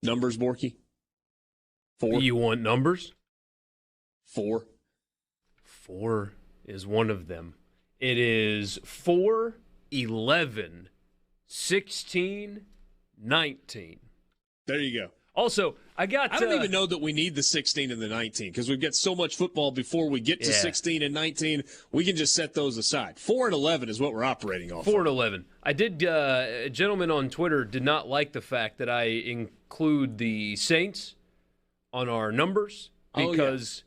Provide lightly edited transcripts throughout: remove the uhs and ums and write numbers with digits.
Numbers, Borky? 4? You want numbers? 4. 4 is one of them. It is 4, 11, 16, 19. There you go. Also, I don't even know that we need the 16 and the 19 because we've got so much football before we get to 16 and 19. We can just set those aside. 4 and 11 is what we're operating off. 4 and 11. I did. A gentleman on Twitter did not like the fact that I include the Saints on our numbers because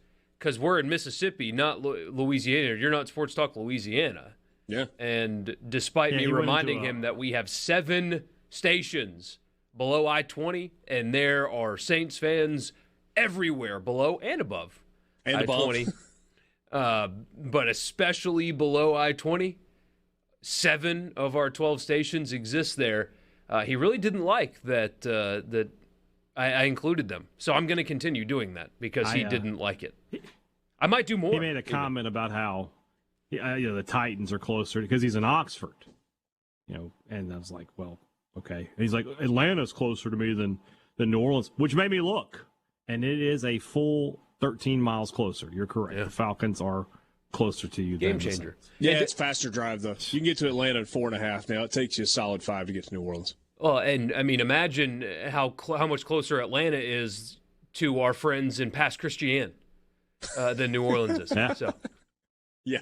we're in Mississippi, not Louisiana. You're not Sports Talk Louisiana. Yeah. And despite me reminding him that we have 7 stations below I-20, and there are Saints fans everywhere below and above I-20. But especially below I-20, 7 of our 12 stations exist there. He really didn't like that I included them. So I'm going to continue doing that because he didn't like it. I might do more. He made a comment about how the Titans are closer because he's in Oxford. And I was like, well, okay. And he's like, Atlanta's closer to me than New Orleans, which made me look. And it is a full 13 miles closer. You're correct. Yeah. The Falcons are closer to you. Game changer. Yeah, it's faster drive, though. You can get to Atlanta in 4.5 now. It takes you a solid 5 to get to New Orleans. Well, and, I mean, imagine how much closer Atlanta is to our friends in Pass Christian than New Orleans is. Yeah. So. Yeah.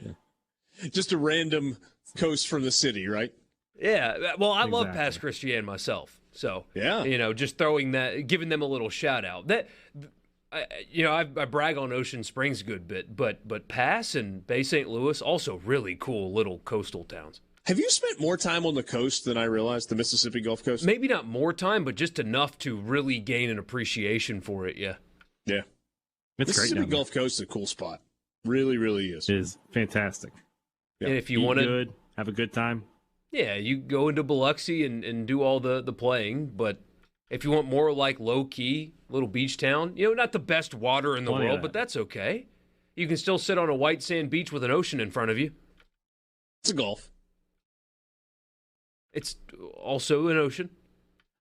Just a random coast from the city, right? Yeah, well, I love Pass Christian myself, so just throwing that, giving them a little shout out. That I brag on Ocean Springs a good bit, but Pass and Bay St. Louis also really cool little coastal towns. Have you spent more time on the coast than I realized, the Mississippi Gulf Coast? Maybe not more time, but just enough to really gain an appreciation for it. Yeah, it's Mississippi great. Gulf Coast is a cool spot. Really, really is. It is fantastic. Yeah. And if you want to have a good time. Yeah, you go into Biloxi and do all the playing, but if you want more like low-key, little beach town, not the best water in the world, but that's okay. You can still sit on a white sand beach with an ocean in front of you. It's a Gulf. It's also an ocean.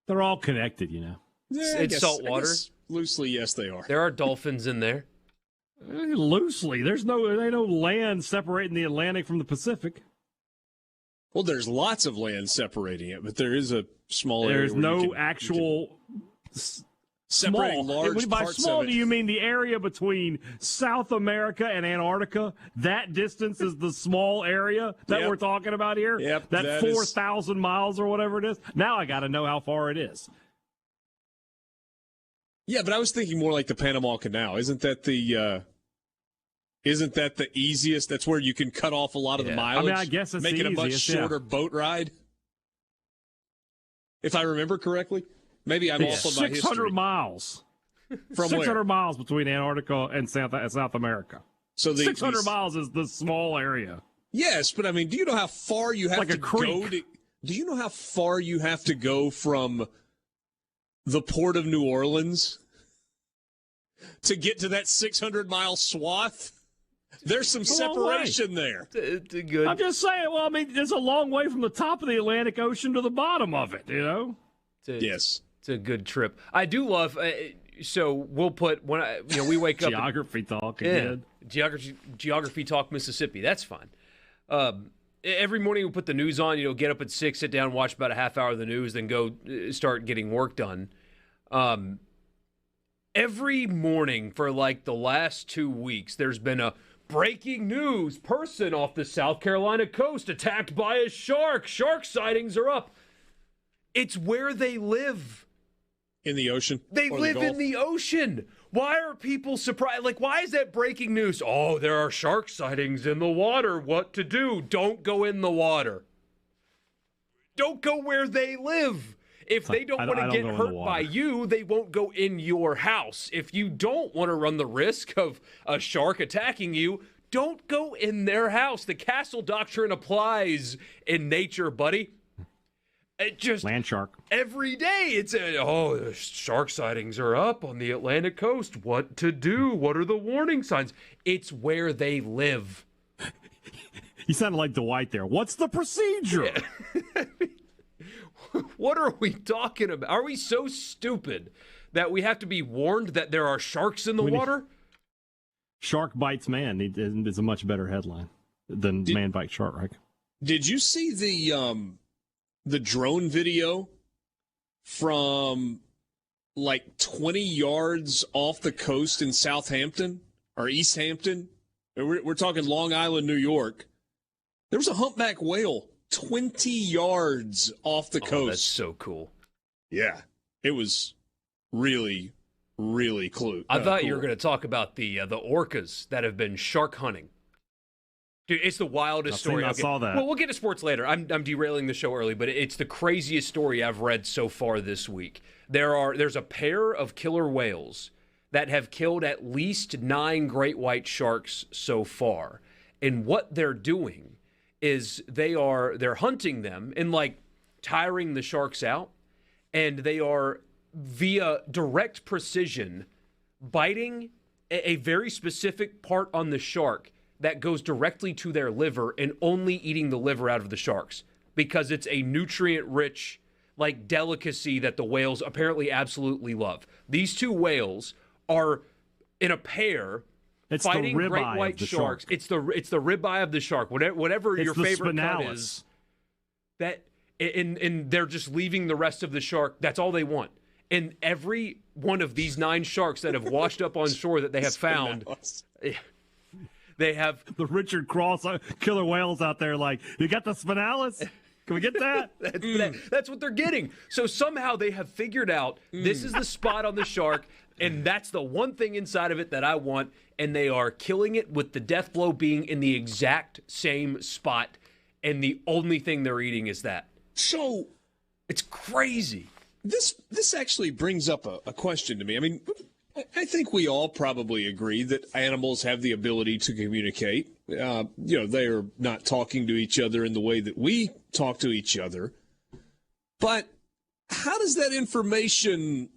They're all connected, Yeah, it's salt water. Loosely, yes, they are. There are dolphins in there. Loosely. There's no land separating the Atlantic from the Pacific. Well, there's lots of land separating it, but there is a small area. There's no actual separating large by parts small, of it. do you mean the area between South America and Antarctica? That distance is the small area that we're talking about here? Yep. That 4,000 miles or whatever it is? Now I got to know how far it is. Yeah, but I was thinking more like the Panama Canal. Isn't that the easiest? That's where you can cut off a lot of the mileage. I guess it's making the a much easiest, shorter boat ride. If I remember correctly, maybe I'm off on my history. 600 miles. From 600 where? miles between Antarctica and South America. So 600 miles is the small area. Yes, but I mean, do you know how far you have to go? Do you know how far you have to go from the port of New Orleans to get to that 600-mile swath? There's some separation there. Good. I'm just saying, well, I mean, it's a long way from the top of the Atlantic Ocean to the bottom of it, Yes. It's a good trip. I do love, so we'll put, we wake up. Geography talk again. Geography talk Mississippi. That's fine. Every morning we put the news on, get up at 6, sit down, watch about a half hour of the news, then go start getting work done. Every morning for like the last 2 weeks, there's been a breaking news person off the South Carolina coast attacked by a shark. Shark sightings are up. It's where they live. In the ocean? They live in the ocean. Why are people surprised? Like, why is that breaking news? Oh, there are shark sightings in the water. What to do? Don't go in the water. Don't go where they live. If they don't want to get hurt by you, they won't go in your house. If you don't want to run the risk of a shark attacking you, don't go in their house. The castle doctrine applies in nature, buddy. It just land shark. Every day it's the shark sightings are up on the Atlantic coast. What to do? What are the warning signs? It's where they live. You sounded like Dwight there. What's the procedure? Yeah. What are we talking about? Are we so stupid that we have to be warned that there are sharks in the water? Shark bites man is a much better headline than man bites shark, right? Did you see the drone video from like 20 yards off the coast in Southampton or East Hampton? We're talking Long Island, New York. There was a humpback whale 20 yards off the coast. That's so cool. Yeah, it was really, really cool. I thought you were going to talk about the orcas that have been shark hunting. Dude, it's the wildest story. I saw that. Well, we'll get to sports later. I'm derailing the show early, but it's the craziest story I've read so far this week. There's a pair of killer whales that have killed at least 9 great white sharks so far. And what they're doing is they're hunting them and like tiring the sharks out, and they are via direct precision biting a very specific part on the shark that goes directly to their liver and only eating the liver out of the sharks because it's a nutrient-rich like delicacy that the whales apparently absolutely love. These two whales are in a pair fighting great white sharks. It's the ribeye of the shark. Whatever your favorite cut is, that and they're just leaving the rest of the shark. That's all they want. And every one of these 9 sharks that have washed up on shore that they have found, they have the Richard Cross killer whales out there. Like, you got the spinalis? Can we get that? That's what they're getting. So somehow they have figured out this is the spot on the shark, and that's the one thing inside of it that I want, and they are killing it with the death blow being in the exact same spot, and the only thing they're eating is that. So it's crazy. This actually brings up a question to me. I mean, I think we all probably agree that animals have the ability to communicate. They are not talking to each other in the way that we talk to each other. But how does that information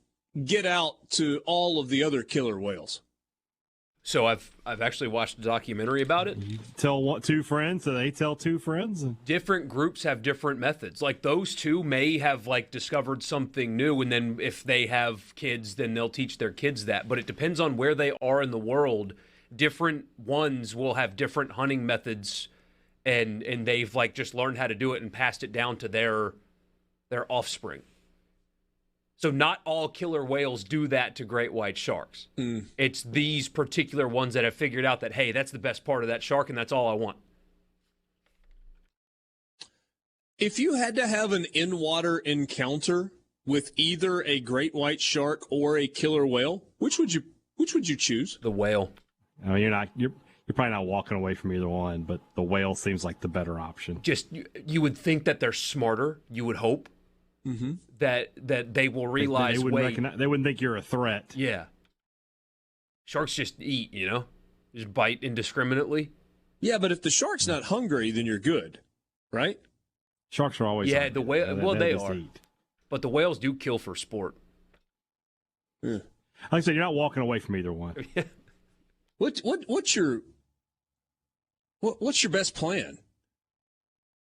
get out to all of the other killer whales? So I've actually watched a documentary about it. You tell 2 friends, so they tell 2 friends. Different groups have different methods. Like those 2 may have like discovered something new, and then if they have kids, then they'll teach their kids that. But it depends on where they are in the world. Different ones will have different hunting methods, and they've like just learned how to do it and passed it down to their offspring. So not all killer whales do that to great white sharks. It's these particular ones that have figured out that, hey, that's the best part of that shark, and that's all I want. If you had to have an in-water encounter with either a great white shark or a killer whale, which would you choose? The whale. I mean, you're probably not walking away from either one, but the whale seems like the better option. Just you would think that they're smarter. You would hope. Mm-hmm. That they will realize they wouldn't think you're a threat. Yeah. Sharks just eat, just bite indiscriminately. Yeah, but if the shark's not hungry, then you're good, right? Sharks are always hungry. The whale. Well, they are, but the whales do kill for sport. Yeah. Like I said, you're not walking away from either one. What's your best plan?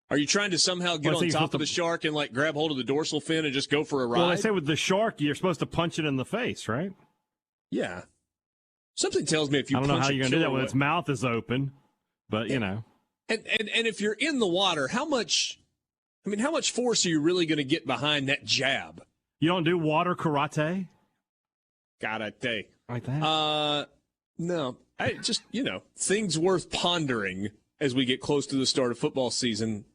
Are you trying to somehow get on top of the shark and like grab hold of the dorsal fin and just go for a ride? Well, they say with the shark, you're supposed to punch it in the face, right? Yeah. Something tells me if you punch I don't know how you're going to do that when away. its mouth is open, but And if you're in the water, how much force are you really going to get behind that jab? You don't do water karate? Karate. Like that? No. I just, things worth pondering as we get close to the start of football season.